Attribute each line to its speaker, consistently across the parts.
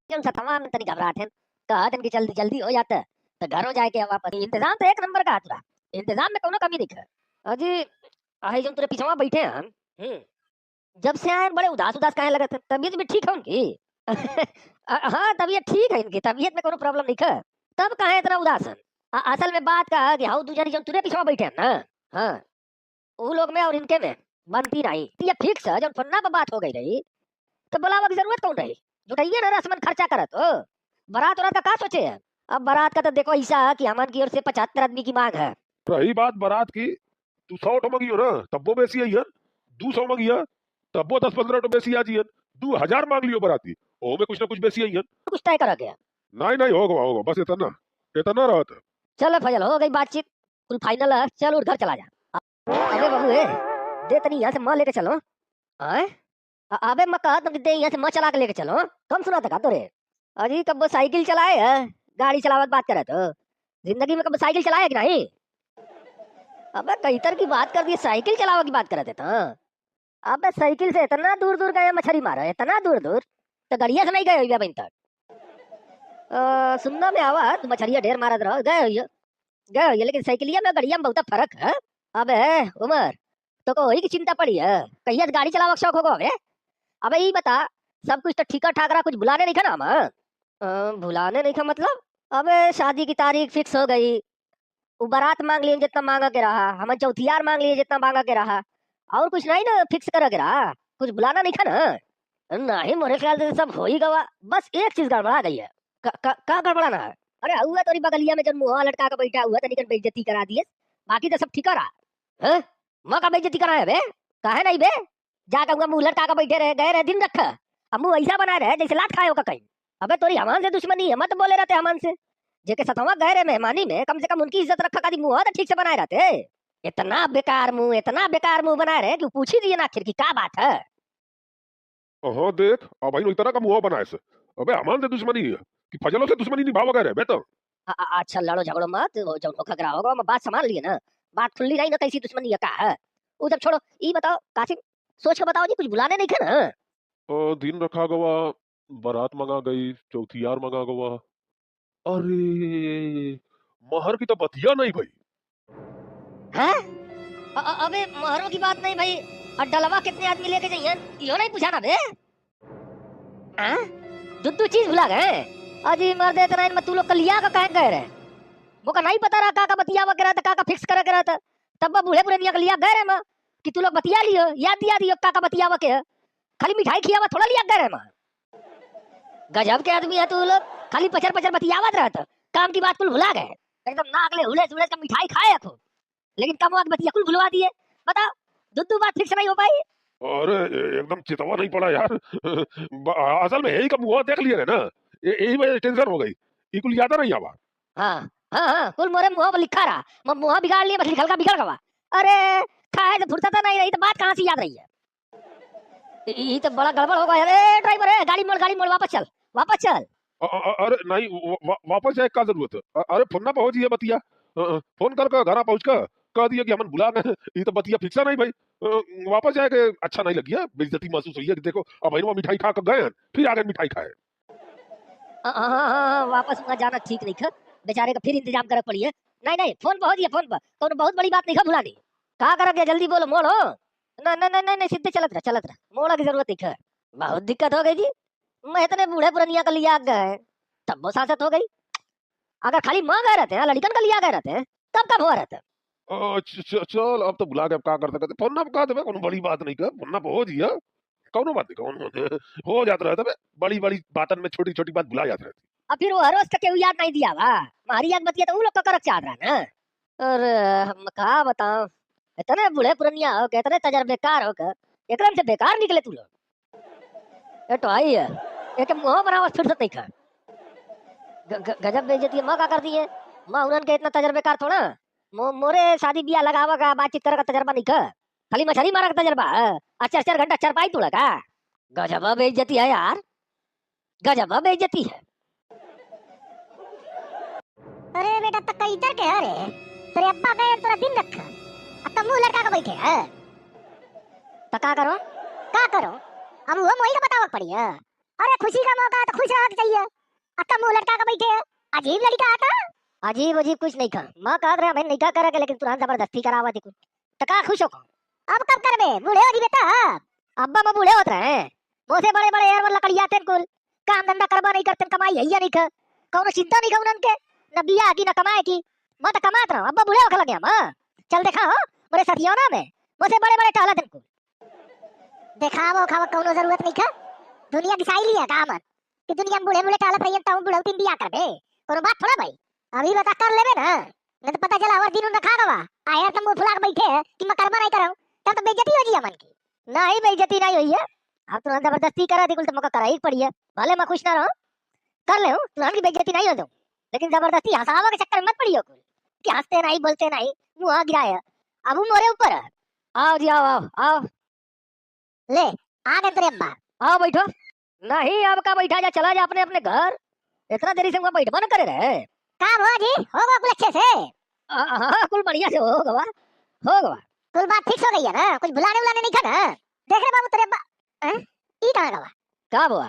Speaker 1: जन सा तमाम तनी घबराहट है कहा तन की जल्दी जल्दी हो जाता तो घरों जाके वापस इंतजाम तो एक नंबर का तुरा इंतजाम में कोनो कमी नहीं है अजी आई जब तेरे पीछे बैठे हैं हम जब से आए बड़े उदास उदास काहे लगे थे तबीयत भी ठीक है उनकी हाँ तबीयत ठीक है इनकी तबीयत में कोनो प्रॉब्लम नहीं है तब कहा इतना उदास है असल में बात का है कि हाउ दूसरी जन तेरे पीछे बैठे हैं ना हाँ वो लोग में और इनके में बनती नहीं तो ये फिक्स है जब फन्ना पर बात हो गई रही तो बुलावा की जरूरत कौन रही जुटाइए ना रसमन खर्चा करत हो बारात वारात का क्या सोचे है अब बारात का तो देखो ऐसा है कि अमन की ओर से 75 आदमी की मांग है
Speaker 2: रही बात बारात की तू 100 टो मंगियो ना तब वो बेसी आई है 200 मंगिया तब वो 10-15 टो बेसी आजी है 2000 मांग लियो बाराती ओ में कुछ ना कुछ बेसी आई है
Speaker 1: कुछ तय करा गया
Speaker 2: नहीं नहीं होगा बस इतना इतना रहत
Speaker 1: चलो फजल हो गई बातचीत कुल फाइनल है चल उठ घर चला जा अबे बाबू दे तनी यहाँ से माँ लेके चलो आए अबे मैं कहा तुम दे यहाँ से माँ चला के लेके चलो कम सुना था तो रे अजी कब वो साइकिल चलाए है गाड़ी चलावत बात करे तो जिंदगी में कब साइकिल चलाए कि नहीं अबे कईतर की बात कर दी साइकिल चलावा की बात करे थे तो अबे साइकिल से इतना दूर दूर गए मछली मारा इतना दूर दूर तो गड़िया से नहीं गए बहन तक सुनना में आवा तुम मछलियाँ ढेर मारत रहो गए लेकिन साइकिलिया में गड़िया में बहुत फर्क है अबे उमर तो कोई की चिंता पड़ी है कहिया गाड़ी चलावा का शौक होगा अबे ये बता सब कुछ तो ठीका ठाक रहा कुछ बुलाने नहीं था ना बुलाने नहीं था मतलब अबे शादी की तारीख फिक्स हो गई वो बारात मांग लिए जितना मांगा के रहा हम चौथियार मांग लिए जितना मांगा के रहा और कुछ नहीं ना फिक्स करा के रहा कुछ बुलाना नहीं था ना नहीं मेरे ख्याल से सब हो ही गवा बस एक चीज गड़बड़ा गई है का गड़बड़ाना है अरे हुआ तो बगलिया में जब मुहा लटका के बैठा हुआ तनिक बेइज्जती करा दिए बाकी तो सब ठीक रहा है माँ का बेइज्जती करा है बे काहे नहीं बे जाकर हुआ मुंह लटका के बैठे रहे गए रहे दिन रखा अब मुंह ऐसा बना रहे जैसे लात खाए होगा कहीं अबे तोरी हमान से दुश्मनी है मत बोले रहते हमान से जेके सतवा गए रहे मेहमानी में कम से कम उनकी इज्जत रखा का मुंह तो ठीक से बनाए रहते इतना बेकार मुंह बनाए रहे कि पूछ ही दिए ना आखिर की क्या बात है
Speaker 2: ओहो देख अब भाई इतना का मुंह बनाए से अबे हमान से दुश्मनी है कि फजलों से दुश्मनी निभावा गए बे तो
Speaker 1: अच्छा लड़ो झगड़ो मत वो जो खगरा होगा मैं बात संभाल लिए ना बात खुली नहीं ना कैसी दुश्मनी है का है वो जब छोड़ो ये बताओ कासिम सोच के बताओ जी कुछ बुलाने नहीं थे ना
Speaker 2: दिन रखा गवा बारात मंगा गई चौथियार मंगा गवा अरे महर की तो बतिया नहीं भाई
Speaker 1: हैं अबे महरों की बात नहीं भाई और डलवा कितने आदमी लेके जाइए यो नहीं पूछा ना बे हैं दो चीज भुला गए अजी मर्दे इतना में तू लोग कलिया का कहे गए रहे वो का नहीं पता रहा का बतिया वगैरह था का फिक्स करा करा था तब बूढ़े बुढ़े निया लिया गए रहे मां कि तू लोग बतिया लियो याद दिया दियो का बतिया वके खाली मिठाई खियावा थोड़ा लिया गए रहे मां गजब के आदमी है तू लोग खाली पचर पचर बतियावत रहता काम की बात कुल भुला गए एकदम नाक ले हुले जुले का मिठाई खाए खूब लेकिन कम वक्त बतिया कुल भुलवा दिए बताओ दुद्दू बात फिक्स नहीं हो पाई
Speaker 2: अरे एकदम चितवा नहीं पड़ा यार असल में यही का मुंह देख लिया है ना यही में टेंशन हो गई ये कुल याद नहीं आवा
Speaker 1: हाँ हाँ कुल मोरे मुंह पर लिखा रहा मैं मुंह बिगाड़ लिया बस लिखल का बिगड़ गवा अरे खाए तो फुर्सत नहीं रही तो बात कहाँ से याद रही है ये तो बड़ा गड़बड़ होगा अरे ड्राइवर है गाड़ी मोड़ वापस चल
Speaker 2: अरे नहीं वापस जाए का जरूरत है अरे फोन ना पहुंची है बतिया फोन कर घर पहुंच कर कह दिया कि हमन बुला गए ये तो बतिया फिक्सा नहीं भाई वापस जाए के अच्छा नहीं लगी है बेइज्जती महसूस हुई है कि देखो अब भाई मिठाई खा कर गए फिर आगे मिठाई खाए
Speaker 1: वापस वहाँ जाना ठीक नहीं है बेचारे का फिर इंतजाम करे पड़ी है नहीं फोन पहुंच गया फोन पर तो बहुत बड़ी बात नहीं है भुलानी कहा करोगे जल्दी बोलो मोड़ो नहीं सीधे चलत रहा मोड़ा की जरूरत नहीं है बहुत दिक्कत हो गई जी मैं इतने बूढ़े पुरनिया का लिया गए तब वो सासत हो गई अगर खाली माँ गए रहते हैं लड़कन का लिया गए रहते हैं तब कब हुआ रहता
Speaker 2: चल अब तो बुला के अब क्या कर सकते फोन ना कहा दे कोनो बड़ी बात नहीं कर फोन ना पहुंच गया कौनो बात नहीं कौन हो जाता रहता है बड़ी बड़ी बातन में छोटी छोटी बात भुला जाती रहती
Speaker 1: अब फिर वो हर रोज का केहू याद नहीं दिया वा हमारी याद बतिया तो उन लोग का करक चाह रहा ना अरे हम कहा बताओ इतने बूढ़े पुरनिया हो के इतने तजर्बेकार हो के एकदम से बेकार निकले तू लोग ये तो आई है एक मुंह बनावा फिर से नहीं खा गजब बेइज्जती माँ का कर दी है माँ उन्हन के इतना तजर्बेकार थोड़ा मोरे शादी ब्याह लगावा का बातचीत करे का तजर्बा नहीं खा खाली मछली मारा का तजर्बा अच्छा 4 घंटा चरपाई तोड़ा का गजब बेइज्जती है यार गजब बेइज्जती है
Speaker 3: अरे बेटा तक्का इधर के अरे तेरे अब्बा गए तोरा दिन रखा अब तुम मुंह लटका के बैठे हैं
Speaker 1: तो का करो
Speaker 3: हम वो मोही का बतावक पड़ी है अरे खुशी का मौका है तो खुश रहना चाहिए। अत्ता मुंह लटका के बैठे है, अजीब लड़का आता।
Speaker 1: अजीब अजीब कुछ नहीं खा माँ कह रहे हमें नहीं कहा करे लेकिन तुरंत जबरदस्ती करावा थी कुछ तो का खुश हो
Speaker 3: अब कब करबे, बूढ़े हो जी बेटा।
Speaker 1: अब्बा मैं बूढ़े होत रहे वो से बड़े बड़े यार लकड़िया तेन कुल काम धंधा करबा नहीं करते कमाई है नहीं खा कौनो चिंता नहीं खा उनके न बिया की न कमाए की मैं तो कमात रहा अब्बा बूढ़े होके लगे माँ चल देखा हो मेरे साथियों ना में वो से बड़े बड़े टहला तेन कुल
Speaker 3: देखावो खावा कौनो जरूरत नहीं खा। दुनिया दिसाई लिया काम कि दुनिया में बूढ़े बूढ़े टालत रहिए ताऊ बूढ़े तीन बिया करबे कोनो बात थोड़ा भाई। अभी बता कर लेबे ना, नहीं तो पता चला और दिन रखा गवा आया तुम मुंह फुला के बैठे है कि मैं करबा नहीं कराऊं तब तो बेइज्जती हो जी मन की।
Speaker 1: नहीं बेइज्जती नहीं हुई है अब तुरंत जबरदस्ती करा थी कुल तो मौका करा ही पड़ी है भले मैं खुश ना रहूं कर ले तुरंत की बेइज्जती नहीं हो जाऊं लेकिन जबरदस्ती हंसावा के चक्कर में मत पड़ियो कुल कि हंसते नहीं बोलते नहीं मुंह गिराया अब वो मोरे ऊपर है। आओ जी आओ आओ आओ
Speaker 3: ले आ गए तेरे अब्बा।
Speaker 1: आओ बैठो नहीं अब का बैठा जा चला जा अपने अपने घर इतना देरी से वहाँ बैठवा न करे रहे
Speaker 3: काम हो जी होगा कुल अच्छे से।
Speaker 1: हाँ कुल बढ़िया से हो गवा
Speaker 3: कुल बात फिक्स हो गई है ना, कुछ बुलाने बुलाने नहीं था ना। देख रहे बाबू तेरे अब्बा हैं ई कहां गवा
Speaker 1: का बुआ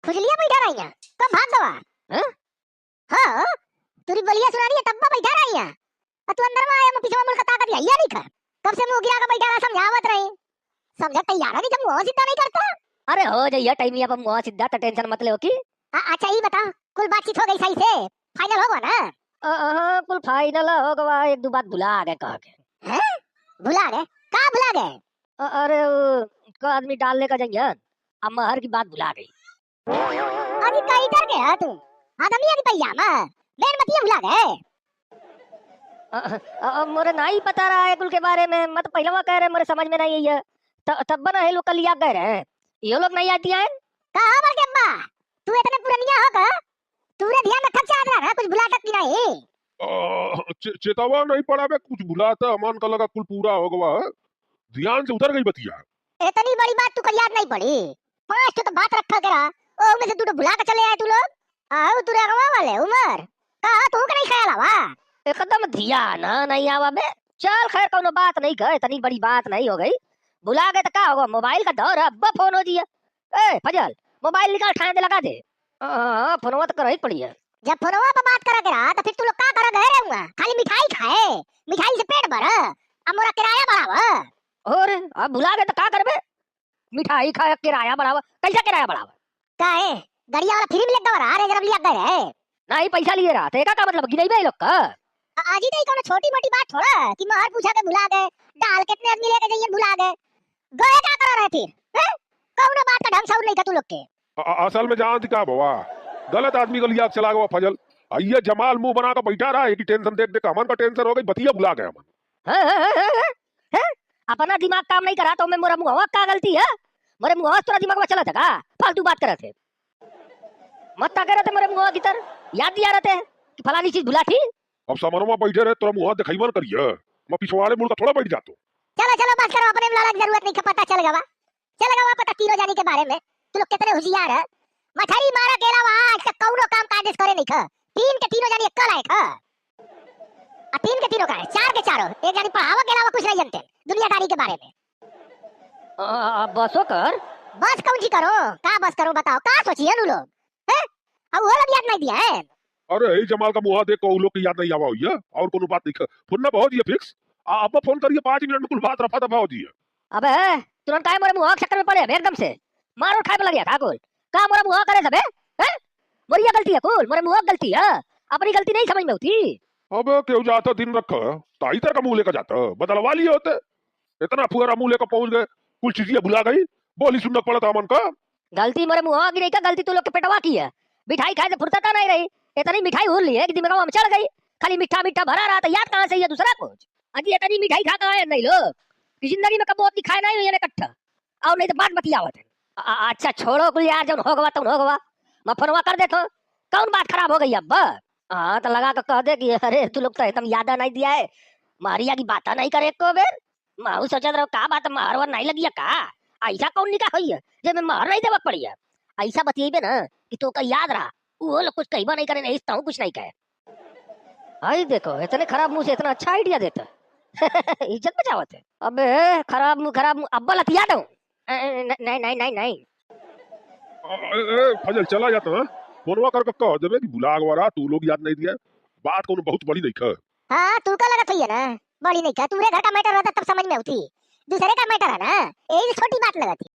Speaker 3: खुजलिया बैठा रही है कब भाग गवा
Speaker 1: हैं?
Speaker 3: हां तुरी बलिया सुना रही है तब बैठा रही है और तू अंदर में आया मैं पीछे मुड़ के ताकत है नहीं खा कब से मुंह गिरा के बैठा रहा समझावत रही समझा तैयार नहीं जब मुंह सीधा नहीं करता।
Speaker 1: अरे हो जाइए टाइम अब मुआ सीधा तो टेंशन मत ले की
Speaker 3: अच्छा ये बता कुल बातचीत हो गई सही से फाइनल होगा ना।
Speaker 1: हाँ कुल फाइनल हो गवा एक दो बात भुला गए कह के
Speaker 3: हैं भुला गए का भुला गए
Speaker 1: अरे का आदमी डालने का जाइए अब महर की बात भुला गई
Speaker 3: अभी कहीं डर गया तू आदमी की पैया में मेन मत ये भुला गए।
Speaker 1: मोरे नहीं पता रहा है कुल के बारे में मत पहले वो कह रहे मोरे समझ में नहीं है तब बना है लोग कल याद कह रहे हैं ये लोग नहीं आती हैं
Speaker 3: कहां मर के अम्मा तू इतने पुरानिया होगा तूने ध्यान रखा चाह रहा है कुछ भुला तक नहीं।
Speaker 2: चेतावा नहीं पड़ा बे कुछ भुलाता अमान का लगा कुल पूरा हो गवा ध्यान से उधर गई बतिया।
Speaker 3: इतनी बड़ी बात तू को याद नहीं पड़ी 5 तो बात रखा करा ओ में से तू तो भुला के चले आए तू लोग आओ तू रगवा वाले उमर कहा तू का नहीं ख्याल आवा
Speaker 1: एकदम ध्यान नहीं आवा बे चल खैर कोनो बात नहीं कर इतनी बड़ी बात नहीं हो गई बुला गए तो क्या होगा मोबाइल का दौर है अब फोन हो जिया ए फजल मोबाइल निकाल ठाणे दे लगा दे फोनवा तो कर ही पड़ी है
Speaker 3: जब फोनवा पे बात करा करा तो फिर तू लोग का करा गए रहूंगा खाली मिठाई खाए मिठाई से पेट भर अब मोरा किराया बढ़ावा
Speaker 1: और अब भुला गए तो क्या करबे मिठाई खा किराया बढ़ावा कैसा किराया बढ़ावा
Speaker 3: काहे गाड़िया वाला फ्री में लग गया रे जरा लिया गए
Speaker 1: नहीं पैसा लिए रहा थे का मतलब गिनई बे लोग का
Speaker 3: आज ही नहीं कोनो छोटी मोटी बात थोड़ा कि महर पूछा के भुला गए डाल कितने आदमी लेके जाइए भुला गए गए क्या करा रहे फिर हैं कौनो बात का ढंग से नहीं था तू लोग के
Speaker 2: असल में जान दिखा बाबा गलत आदमी को लिया चला गया फजल ये जमाल मुंह बना कर बैठा रहा है कि टेंशन देख देख अमन का टेंशन हो गई बतिया भुला गया अमन
Speaker 1: अपना दिमाग काम नहीं करा तो मैं मोरा मुंह का गलती है मेरे मुंह तोरा दिमाग में चला था का फालतू बात कर रहे थे मत ता करे थे मेरे मुंह की तरह याद दिया रहते कि फलानी चीज भुला थी
Speaker 2: अब समरमा बैठे रहे तोरा मुंह दिखाई मन करिए मैं पिछवाड़े मुड़ का थोड़ा बैठ जातो।
Speaker 3: चलो चलो बात करो अपने में लड़ाई जरूरत नहीं पता चल गवा पता तीनों जाने के बारे में तू लोग कितने होशियार है मछली मारा के अलावा आज तक कौनो काम काज करे नहीं खा तीन के तीनों जानी कल आए खा तीन के तीनों का है चार के चारों एक जानी पढ़ावा के अलावा कुछ नहीं जानते दुनियादारी के बारे में।
Speaker 1: बसो कर
Speaker 3: बस कौन सी करो का बस करो बताओ का सोचिए नु लोग हैं अब वो लोग याद नहीं दिया है।
Speaker 2: अरे यही जमाल का मुंह देख को लोग की याद नहीं आवा हुई है और कोनो बात नहीं फोन ना बहुत ही फिक्स आप फोन करिए 5 मिनट में कुल बात रफा दफा हो जी।
Speaker 1: अबे तुरंत काय मोरे मुंह चक्कर में पड़े एकदम से मारो उठाए पे लग गया का कुल का मोरे मुंह करे सबे हैं मोरी गलती है कुल मोरे मुंह गलती है अपनी गलती नहीं समझ में होती।
Speaker 2: अब क्यों जाता दिन रखा ताई तर का मुंह लेकर जाता बदलवा लिए होते इतना फुहरा मुंह लेकर पहुंच गए कुछ चीजें भुला गई बोली सुनना पड़ा था अमन का
Speaker 1: गलती मोरे मुंह की नहीं का गलती तू लोग के पेटवा की है मिठाई खाए से फुर्सत नहीं रही इतनी मिठाई उड़ ली है कि दिमाग में चढ़ गई खाली मीठा मीठा भरा रहा था याद कहां से ये दूसरा कुछ अजी इतनी मिठाई खा कहां है नहीं लोग जिंदगी में कबो अपनी खाए नहीं हुई है इकट्ठा और नहीं तो बात बतियावत है। अच्छा छोड़ो कुल यार जब होगवा तुम होगवा मैं फोनवा कर देता कौन बात खराब हो गई अब हाँ तो लगा के कह दे कि अरे तू लोग तो एकदम यादा नहीं दिया है मारिया की बात नहीं करे को बेर माहू सोचत रहो का बात मारवा नहीं लगी है का ऐसा कौन निकाह हुई है जे मैं मार नहीं देवा पड़ी है ऐसा बतिएबे ना कि तो का याद रहा वो लोग कुछ कहबा नहीं करे नहीं हूँ कुछ नहीं कहे आई देखो इतने खराब मुंह से इतना अच्छा आइडिया देता इज्जत बचावत है अबे खराब मुंह अब्बा लतिया दो नहीं नहीं नहीं नहीं
Speaker 2: फजल चला जाता है फोनवा करके कह देबे कि बुला गवारा तू लोग याद नहीं दिया बात कोनो बहुत बड़ी नहीं है।
Speaker 3: हाँ तू का लगत हुई है ना बड़ी नहीं का तुम्हारे घर का मैटर रहता तब समझ में होती दूसरे का मैटर है ना यही छोटी बात लगती।